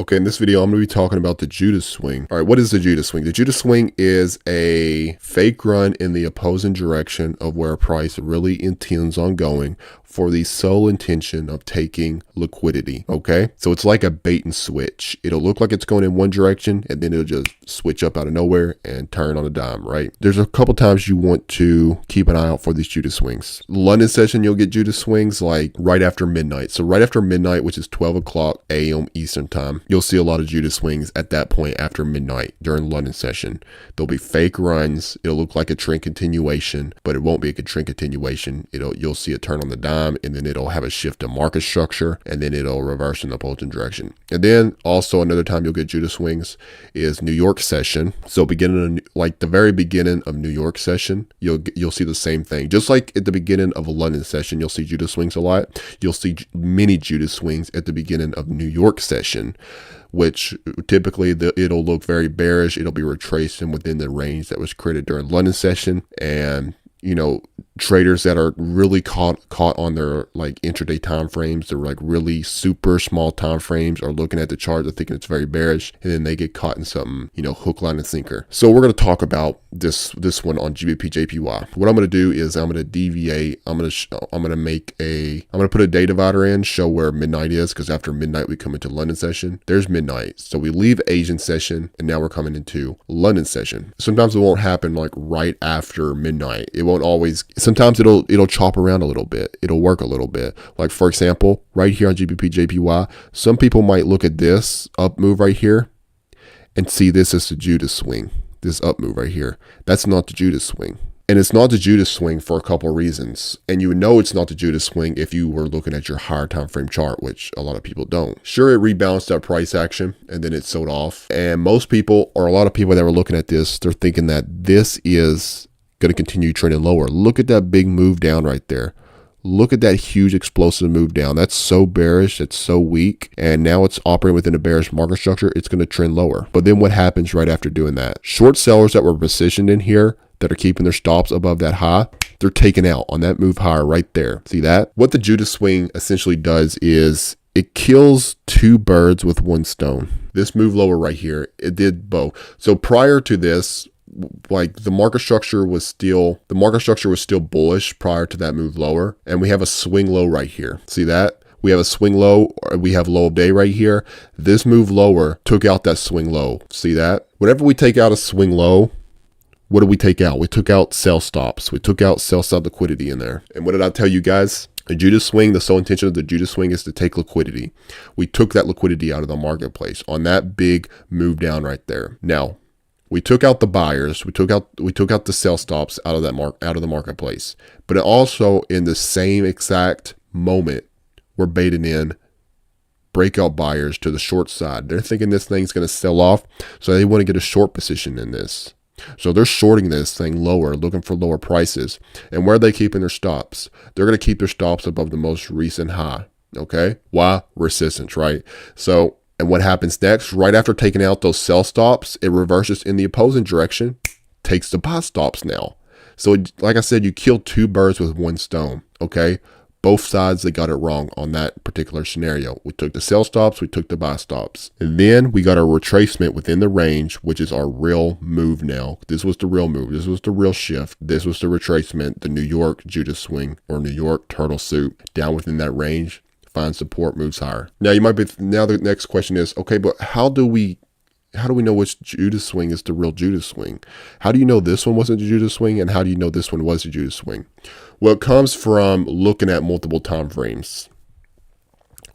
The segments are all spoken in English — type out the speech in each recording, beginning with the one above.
Okay, in this video, I'm going to be talking about the Judas swing. All right, what is the Judas swing? The Judas swing is a fake run in the opposing direction of where a price really intends on going for the sole intention of taking liquidity, okay? So it's like a bait and switch. It'll look like it's going in one direction, and then it'll just switch up out of nowhere and turn on a dime, right? There's a couple times you want to keep an eye out for these Judas swings. London session, you'll get Judas swings like right after midnight. So right after midnight, which is 12 o'clock a.m. Eastern time, you'll see a lot of Judas swings at that point after midnight during London session. There'll be fake runs. It'll look like a trend continuation, but it won't be a trend continuation. You'll see it turn on the dime, and then it'll have a shift in market structure, and then it'll reverse in the opposing direction. And then also another time you'll get Judas swings is New York session. So like the very beginning of New York session, you'll see the same thing. Just like at the beginning of a London session, you'll see Judas swings a lot. You'll see many Judas swings at the beginning of New York session, which typically it'll look very bearish. It'll be retracing within the range that was created during London session. And traders that are really caught on their like intraday time frames, they're like really super small time frames, are looking at the chart, they're thinking it's very bearish, and then they get caught in something, hook, line, and sinker. So we're going to talk about this one on GBP JPY. What I'm going to do is I'm going to deviate. I'm going to put a day divider in, show where midnight is, because after midnight we come into London session. There's midnight, so we leave Asian session, and now we're coming into London session. Sometimes it won't happen like right after midnight. It won't always. Sometimes it'll chop around a little bit. It'll work a little bit. Like for example, right here on GBP JPY, some people might look at this up move right here and see this as the Judas swing. This up move right here. That's not the Judas swing. And it's not the Judas swing for a couple of reasons. And you know it's not the Judas swing if you were looking at your higher time frame chart, which a lot of people don't. Sure, it rebalanced that price action and then it sold off. And most people, or a lot of people that were looking at this, they're thinking that this is going to continue trending lower. Look at that big move down right there. Look at that huge explosive move down. That's so bearish. It's so weak. And now it's operating within a bearish market structure. It's going to trend lower. But then what happens right after doing that? Short sellers that were positioned in here that are keeping their stops above that high, they're taken out on that move higher right there. See that? What the Judas swing essentially does is it kills two birds with one stone. This move lower right here, it did both. So prior to this, like the market structure was still bullish prior to that move lower, and we have a swing low right here. See that? We have a swing low, or we have low of day right here. This move lower took out that swing low. See that? Whenever we take out a swing low, what do we take out? We took out sell stops. We took out sell stop liquidity in there. And what did I tell you guys? A Judas swing, the sole intention of the Judas swing is to take liquidity. We took that liquidity out of the marketplace on that big move down right there. Now, we took out the buyers. We took out the sell stops out of the marketplace. But also in the same exact moment, we're baiting in breakout buyers to the short side. They're thinking this thing's going to sell off, so they want to get a short position in this. So they're shorting this thing lower, looking for lower prices. And where are they keeping their stops? They're going to keep their stops above the most recent high. Okay? Why? Resistance, right? So, and what happens next? Right after taking out those sell stops, it reverses in the opposing direction, takes the buy stops now. So like I said, you kill two birds with one stone, okay? Both sides, they got it wrong on that particular scenario. We took the sell stops, we took the buy stops. And then we got a retracement within the range, which is our real move now. This was the real move. This was the real shift. This was the retracement, the New York Judas swing or New York turtle soup down within that range. Find support, moves higher. Now the next question is, okay, but how do we know which Judas swing is the real Judas swing? How do you know this one wasn't the Judas swing, and how do you know this one was the Judas swing? Well, it comes from looking at multiple time frames.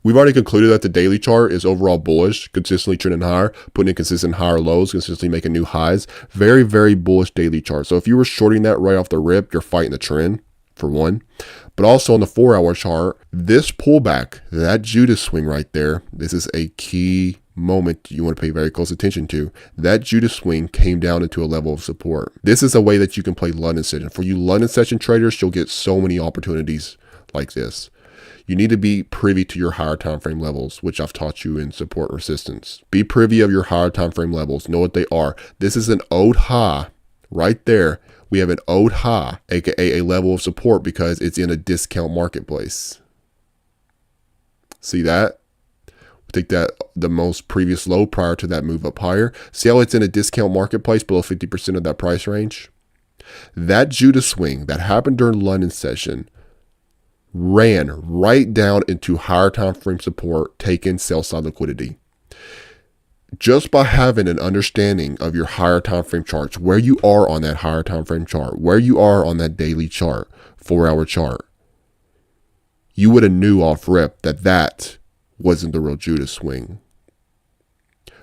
We've already concluded that the daily chart is overall bullish, consistently trending higher, putting in consistent higher lows, consistently making new highs. Very, very bullish daily chart. So if you were shorting that right off the rip, you're fighting the trend, for one. But also on the 4-hour chart, this pullback, that Judas swing right there, this is a key moment you want to pay very close attention to. That Judas swing came down into a level of support. This is a way that you can play London session. For you London session traders, you'll get so many opportunities like this. You need to be privy to your higher time frame levels, which I've taught you in support resistance. Be privy of your higher time frame levels. Know what they are. This is an old high right there. We have an old high, aka a level of support, because it's in a discount marketplace. See that? Take that, the most previous low prior to that move up higher. See how it's in a discount marketplace below 50% of that price range? That Judas swing that happened during London session ran right down into higher time frame support, taking sell side liquidity. Just by having an understanding of your higher time frame charts, where you are on that higher time frame chart, where you are on that daily chart, 4-hour chart, you would have knew off rip that that wasn't the real Judas swing.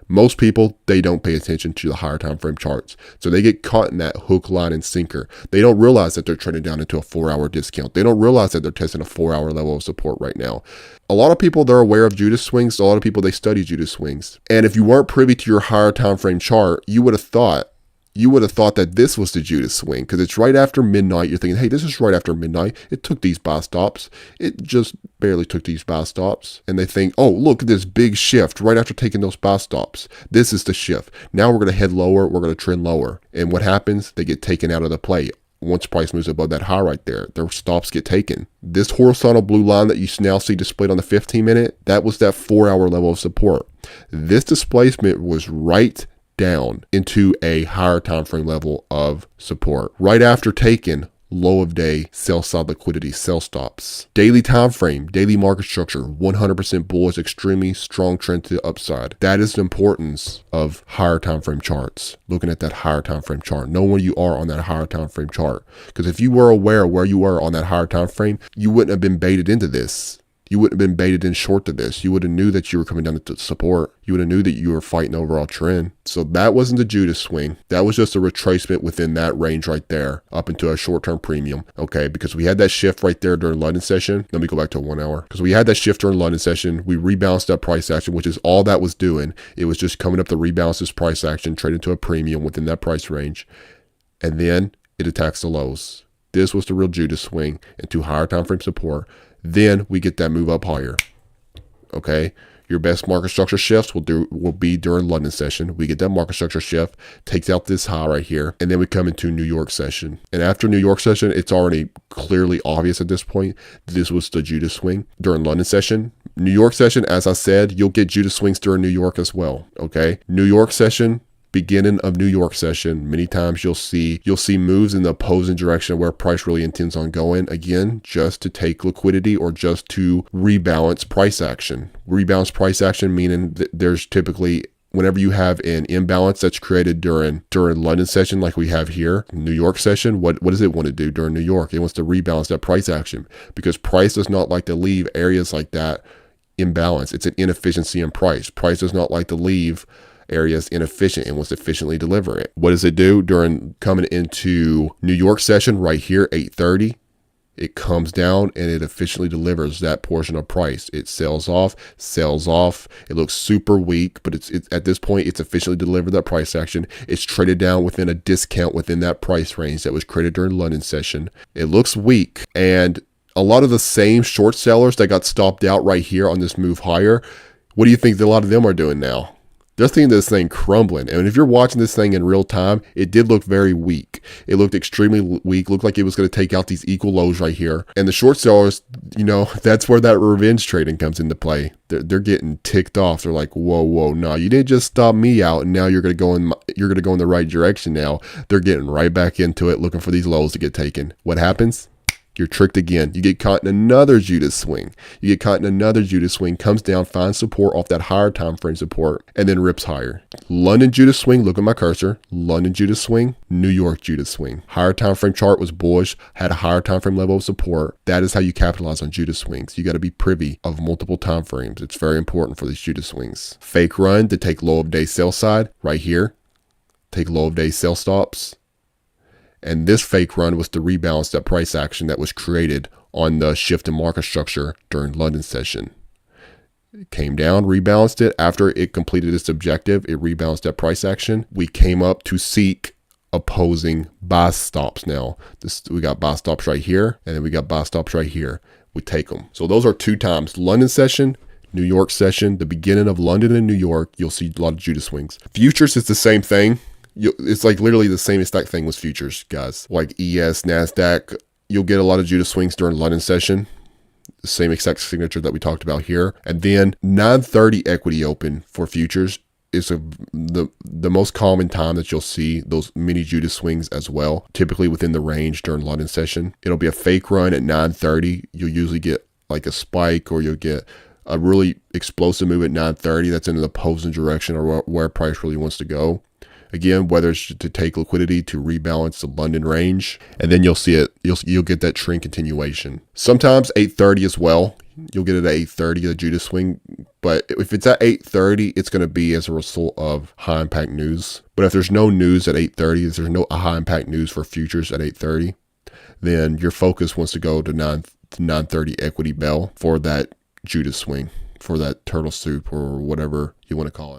Most people, they don't pay attention to the higher time frame charts. So they get caught in that hook, line, and sinker. They don't realize that they're trending down into a 4-hour discount. They don't realize that they're testing a 4-hour level of support right now. A lot of people, they're aware of Judas swings. A lot of people, they study Judas swings. And if you weren't privy to your higher time frame chart, you would have thought that this was the Judas swing, because it's right after midnight. You're thinking, hey, this is right after midnight. It took these buy stops. It just barely took these buy stops. And they think, oh, look at this big shift right after taking those buy stops. This is the shift. Now we're going to head lower. We're going to trend lower. And what happens? They get taken out of the play. Once price moves above that high right there, their stops get taken. This horizontal blue line that you now see displayed on the 15-minute, that was that 4-hour level of support. This displacement was right down into a higher time frame level of support right after taking low of day sell side liquidity, sell stops. Daily time frame, daily market structure, 100% bullish, extremely strong trend to the upside. That is the importance of higher time frame charts. Looking at that higher time frame chart, know where you are on that higher time frame chart. Because if you were aware where you were on that higher time frame, you wouldn't have been baited into this. You wouldn't have been baited in short to this. You would have knew that you were coming down to support. You would have knew that you were fighting overall trend. So that wasn't the Judas swing. That was just a retracement within that range right there up into a short-term premium. Okay, because we had that shift right there during London session. Let me go back to 1 hour. Because we had that shift during London session. We rebalanced that price action, which is all that was doing. It was just coming up to rebalance this price action, trading to a premium within that price range. And then it attacks the lows. This was the real Judas swing into higher time frame support. Then we get that move up higher. Okay, your best market structure shifts will be during London session. We get that market structure shift, takes out this high right here, and then we come into New York session. And after New York session, it's already clearly obvious at this point this was the Judas swing during London session. New York session, as I said, you'll get Judas swings during New York as well. Okay, New York session. Beginning of New York session, many times you'll see moves in the opposing direction where price really intends on going, again, just to take liquidity or just to rebalance price action. Rebalance price action meaning that there's typically, whenever you have an imbalance that's created during London session like we have here, New York session, what does it want to do during New York? It wants to rebalance that price action, because price does not like to leave areas like that imbalance. It's an inefficiency in price. Price does not like to leave areas inefficient and wants to efficiently deliver it. What does it do during coming into New York session right here, 8:30? It comes down and it efficiently delivers that portion of price. It sells off. It looks super weak, but it's at this point, it's efficiently delivered that price action. It's traded down within a discount within that price range that was created during London session. It looks weak, and a lot of the same short sellers that got stopped out right here on this move higher, what do you think a lot of them are doing now? They're seeing this thing crumbling. And if you're watching this thing in real time, it did look very weak. It looked extremely weak. Looked like it was going to take out these equal lows right here. And the short sellers, that's where that revenge trading comes into play. They're getting ticked off. They're like, whoa, no, you didn't just stop me out, and now you're going to go in the right direction now. They're getting right back into it, looking for these lows to get taken. What happens? You're tricked again. You get caught in another Judas swing. Comes down, finds support off that higher time frame support, and then rips higher. London Judas swing, look at my cursor. London Judas swing, New York Judas swing. Higher time frame chart was bullish, had a higher time frame level of support. That is how you capitalize on Judas swings. You got to be privy of multiple time frames. It's very important for these Judas swings. Fake run to take low of day sell side right here. Take low of day sell stops. And this fake run was to rebalance that price action that was created on the shift in market structure during London session. It came down, rebalanced it. After it completed its objective, it rebalanced that price action. We came up to seek opposing buy stops now. We got buy stops right here, and then we got buy stops right here. We take them. So those are 2 times. London session, New York session. The beginning of London and New York, you'll see a lot of Judas swings. Futures is the same thing. It's like literally the same exact thing with futures, guys. Like ES, NASDAQ, you'll get a lot of Judas swings during London session. the same exact signature that we talked about here. And then 9:30 equity open for futures is the most common time that you'll see those mini Judas swings as well, typically within the range during London session. It'll be a fake run at 9:30. You'll usually get like a spike, or you'll get a really explosive move at 9:30 that's in the opposing direction or where price really wants to go. Again, whether it's to take liquidity to rebalance the London range, and then you'll see it, you'll get that trend continuation. Sometimes 8:30 as well. You'll get it at 8:30, the Judas swing. But if it's at 8:30, it's going to be as a result of high impact news. But if there's no news at 8:30, if there's no high impact news for futures at 8:30, then your focus wants to go to 9:30 equity bell for that Judas swing, for that turtle soup or whatever you want to call it.